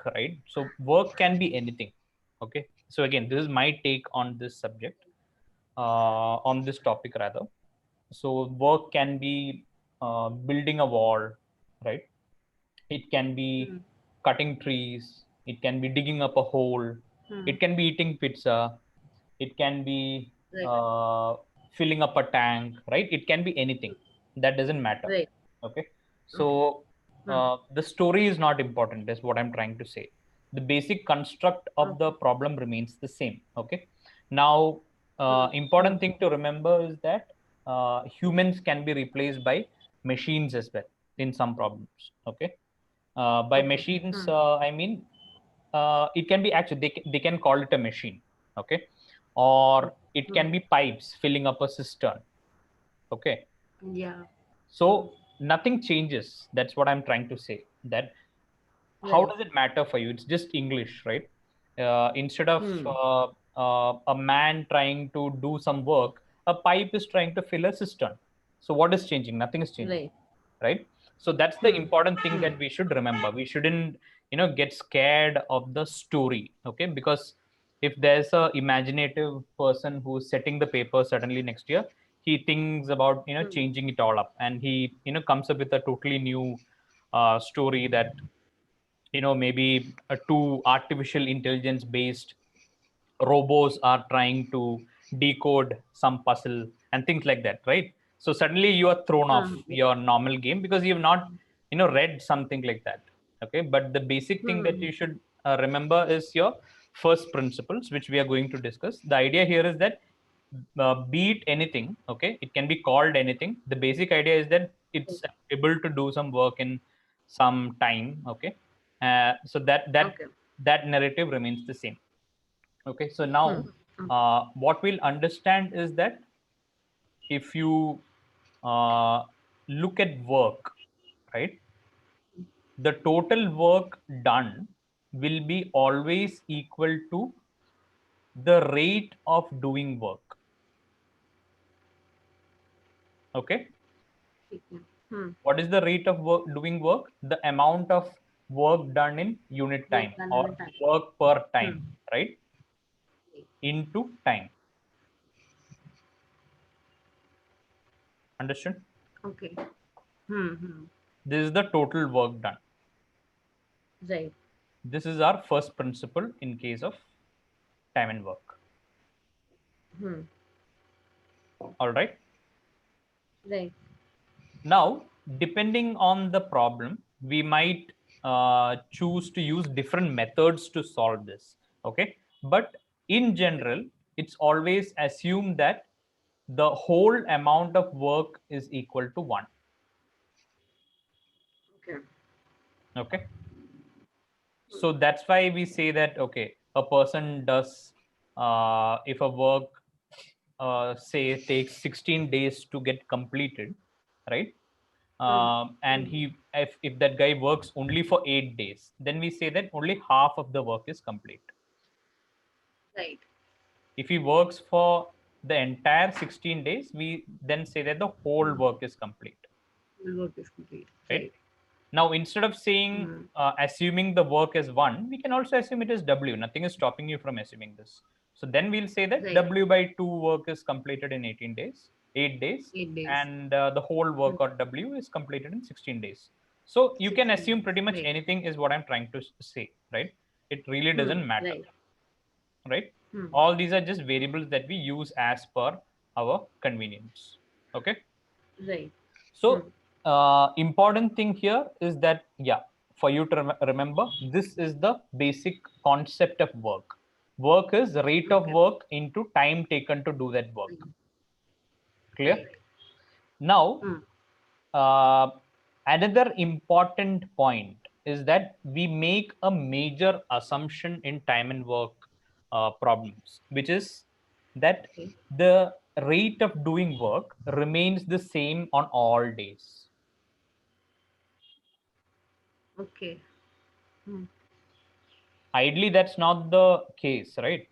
work, right? So work can be anything. Okay. So again, this is my take on this subject, on this topic rather. So work can be building a wall, right? It can be Hmm. cutting trees. It can be digging up a hole. Hmm. It can be eating pizza. It can be Right. uh, filling up a tank, right? It can be anything. That doesn't matter. Right. Okay. Okay. So Hmm. the story is not important. That's what I'm trying to say. The basic construct of the Okay. problem remains the same. Okay. Now, Hmm. Hmm. important thing to remember is that humans can be replaced by machines as well in some problems. Okay. By Okay. machines, Hmm. I mean, it can be actually, they can call it a machine. Okay. Or it Hmm. can be pipes filling up a cistern. Okay. Yeah. Hmm. So nothing changes. That's what I'm trying to say. That how Right. does it matter for you? It's just English, right? Instead of Hmm. a man trying to do some work, a pipe is trying to fill a cistern. So what is changing? Nothing is changing, Right. right? So that's the Hmm. important thing Hmm. that we should remember. We shouldn't, get scared of the story, okay? Because if there's a imaginative person who's setting the paper suddenly next year, he thinks about Hmm. changing it all up, and he comes up with a totally new story that maybe two artificial intelligence based robots are trying to decode some puzzle and things like that, right? So suddenly you are thrown off Hmm. your normal game because you've not read something like that. Okay, but the basic thing that Hmm. you should remember is your first principles, which we are going to discuss. The idea here is that be it anything, okay, it can be called anything. The basic idea is that it's able to do some work in some time. Okay, so Okay. that narrative remains the same. Okay, so Hmm. now Okay. what we'll understand is that if you look at work, right, the total work done will be always equal to the rate of doing work. Okay, ठीक है. Hmm. what is the rate of work doing work? The amount of work done in unit Work time done or in a time. work per Hmm. time, right, into time. Understood? Okay. Hmm. Hmm. This is the total work done. Right. This is our first principle in case of time and work. Hmm. All right. Right. Now, depending on the problem, we might choose to use different methods to solve this. Okay. But in general, it's always assumed that the whole amount of work is equal to one. Okay. Okay. So that's why we say that, okay, a person does, if a work, say, takes 16 days to get completed, right? Hmm. And Hmm. if that guy works only for 8 days, then we say that only half of the work is complete. Right. If he works for the entire 16 days, we then say that the whole Hmm. work is complete, The work is complete. right? Right. Now, instead of saying, Hmm. assuming the work is one, we can also assume it is W. Nothing is stopping you from assuming this. So then we'll say that Right. W by 2 work is completed in 18 days, 8 days, 8 days. and the whole Hmm. work or W is completed in 16 days. So you can 16 assume days. pretty much Right. anything is what I'm trying to say, right? It really Hmm. doesn't matter, Right. right? Hmm. All these are just variables that we use as per our convenience. Okay. Right. Hmm. So, important thing here is that, yeah, for you to remember, this is the basic concept of work. Work is rate of Okay. work into time taken to do that work. Hmm. Clear? Right. Now, Hmm. uh, another important point is that we make a major assumption in time and work problems, which is that Okay. the rate of doing work remains the same on all days. Okay. Hmm. Ideally, that's not the case, right?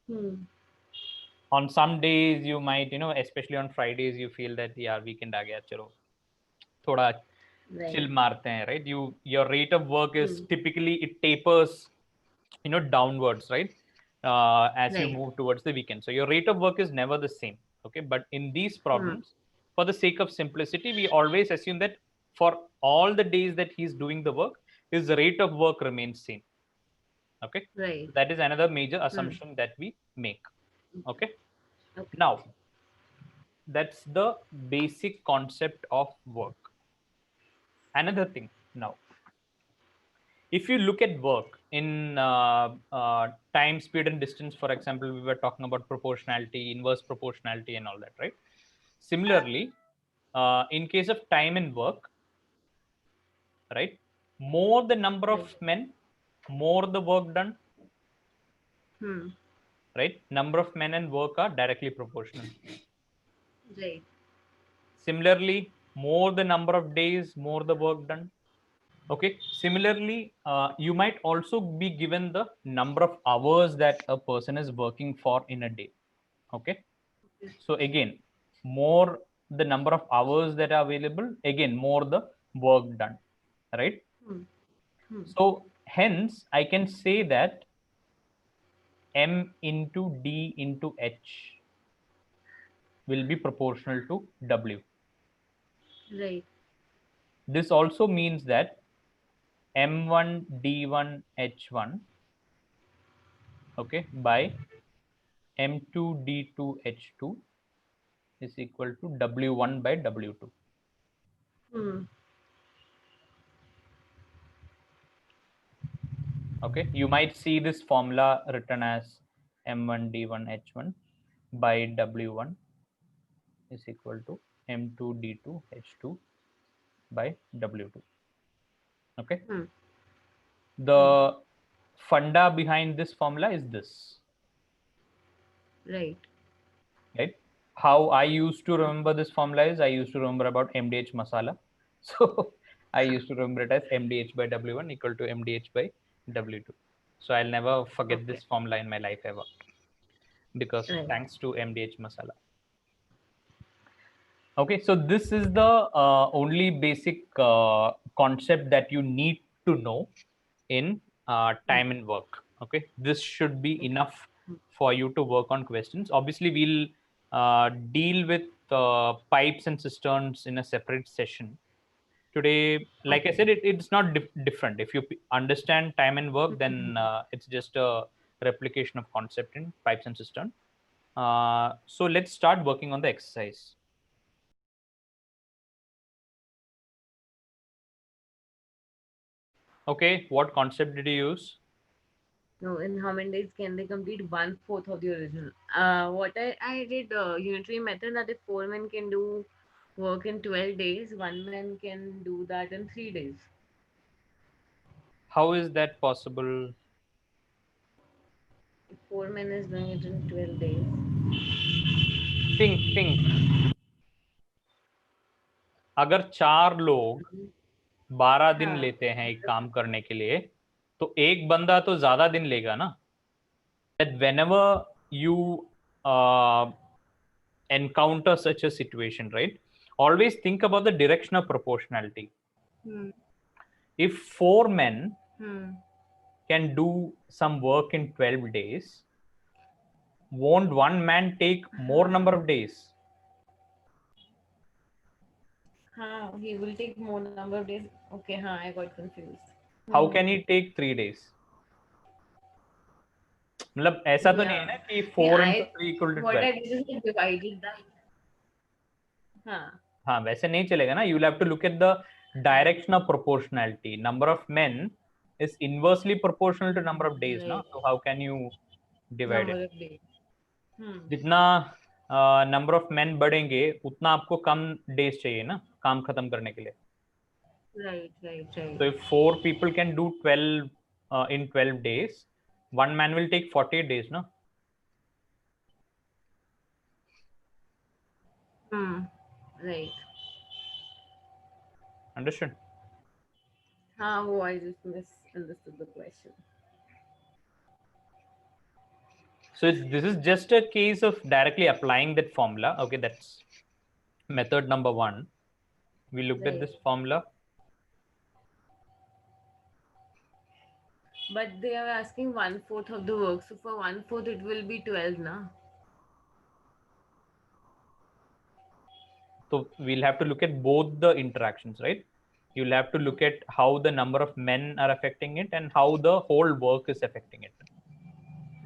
Hmm. On some days you might, especially on Fridays, you feel that, yeah, weekend aa gaya, chalo thoda Right. chill मारते हैं, right? Your rate of work is Hmm. typically, it tapers, downwards, right? As you Right. move towards the weekend. So your rate of work is never the same. Okay. But in these Hmm. problems, for the sake of simplicity, we always assume that for all the days that he's doing the work, his rate of work remains same. Okay. Right. So that is another major Hmm. assumption that we make. Okay. Okay. Now, that's the basic concept of work. Another thing now, if you look at work in time, speed, and distance, for example, we were talking about proportionality, inverse proportionality, and all that, right? Similarly, in case of time and work, right, more the number of Right. men, more the work done, Hmm. right? Number of men and work are directly proportional. Right. Similarly, more the number of days, more the work done. Okay. Similarly, you might also be given the number of hours that a person is working for in a day. Okay. Okay. So again, more the number of hours that are available, again, more the work done. Right. Hmm. Hmm. So hence, I can say that M into D into H will be proportional to W. Right. This also means that M1 D1 H1, okay, by M2 D2 H2 is equal to W1 by W2. Hmm. Okay, you might see this formula written as M1 D1 H1 by W1 is equal to M2 D2 H2 by W2. Okay, Hmm. Hmm. the funda behind this formula is this, Right. right? How I used to remember this formula is, I used to remember about MDH masala. So I used to remember it as MDH by W1 equal to MDH by W2. So I'll never forget Okay. this formula in my life ever, because Right. thanks to MDH masala. Okay, so this is the only basic concept that you need to know in Hmm. time and work. Okay, this should be Okay. enough Hmm. for you to work on questions. Obviously, we'll deal with pipes and cisterns in a separate session. Today, like I Okay. said, it's not different. If you understand time and work, Hmm. then it's just a replication of concept in pipes and cistern. So let's start working on the exercise. Okay, what concept did you use? No, in how many days can they complete one fourth of the original? What I did unitary method that if four men can do work in 12 days, one man can do that in 3 days. How is that possible? If four men is doing it in 12 days. Think, अगर चार लोग 12 दिन हाँ लेते हैं एक काम करने के लिए, तो एक बंदा तो ज्यादा दिन लेगा ना. That whenever you uh, encounter such a situation, right, always think about the direction of proportionality. hmm. If four men Hmm. can do some work in 12 days, won't one man take more number हाँ of days? हाँ he will take more number of days. Okay, हाँ I got confused. How Hmm. can he take 3 days? मतलब ऐसा तो नहीं है Yeah. ना कि See, 4 into 3 equal to what 12. I did is I divided that. हाँ हाँ, वैसे नहीं चलेगा ना. You'll have to look at the direction of proportionality. Number of men is inversely proportional to number of days ना. right. So how can you divide it? Number of days. Hmm. जितना number of main बढ़ेंगे, उतना आपको कम days चाहिए ना काम खत्म करने के लिए. Right, right, right. So if 4 people can do 12 in 12 days, one man will take 48 days ना. Hmm. Right. Understood? हाँ वो I just misunderstood the question. So this is just a case of directly applying that formula. Okay, that's method number one. We looked at Right. this formula. But they are asking one fourth of the work. So for one fourth, it will be 12, na? So we'll have to look at both the interactions, right? You'll have to look at how the number of men are affecting it and how the whole work is affecting it.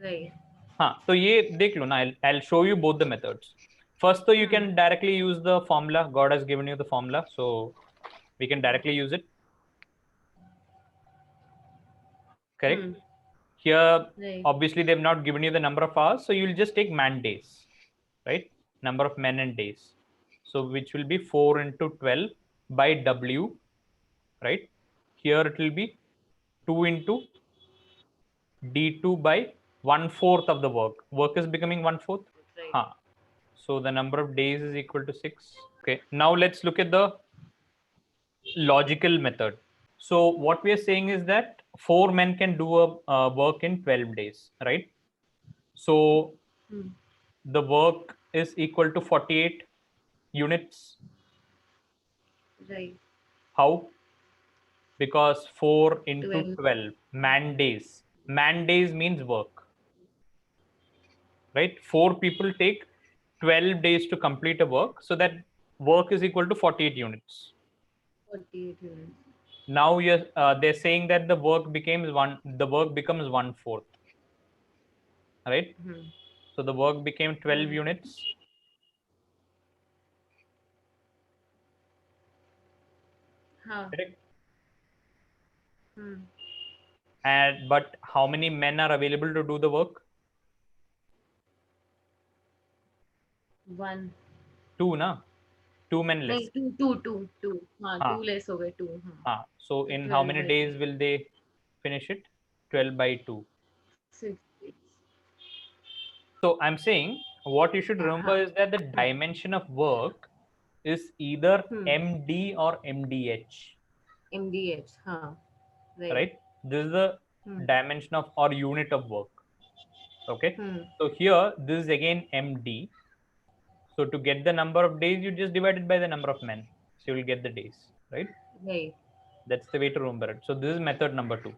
Right. हाँ तो ये देख लो ना. I'll show you both the methods. First, so you Hmm. can directly use the formula. God has given you the formula, so we can directly use it. Correct. Hmm. Here, Right. obviously, they've not given you the number of hours, so you'll just take man days, right? Number of men and days. So which will be 4 into 12 by W, right? Here it will be 2 into D2 by 1/4 of the work. Work is becoming 1/4. Right. Huh. So the number of days is equal to 6. Okay. Now let's look at the logical method. So what we are saying is that 4 men can do a work in 12 days, right? So Hmm. the work is equal to 48 units. Right. How? Because 4 into 12. 12 man days. Man days means work, right? 4 people take 12 days to complete a work. So that work is equal to 48 units. 48 units. Now they're saying that the work becomes 1/4, right? Hmm. So the work became 12 Hmm. units. Huh. Correct. Hmm. And but how many men are available to do the work? 1. 2 na. 2 men नहीं, less. 2, 2, 2, 2. हाँ, 2 हाँ. less हो गए, 2. हाँ. So So in how 12 many by 2. days will they finish it? 12 by 2. 6 days. So I'm saying what you should हाँ, remember हाँ. is that the Hmm. dimension of work is either Hmm. MD or MDH, MDH. हाँ. Right. right? This is the Hmm. dimension of or unit of work. Okay. Hmm. So here this is again MD. So to get the number of days, you just divide it by the number of men. So you will get the days, right? Right. That's the way to remember it. So this is method number 2.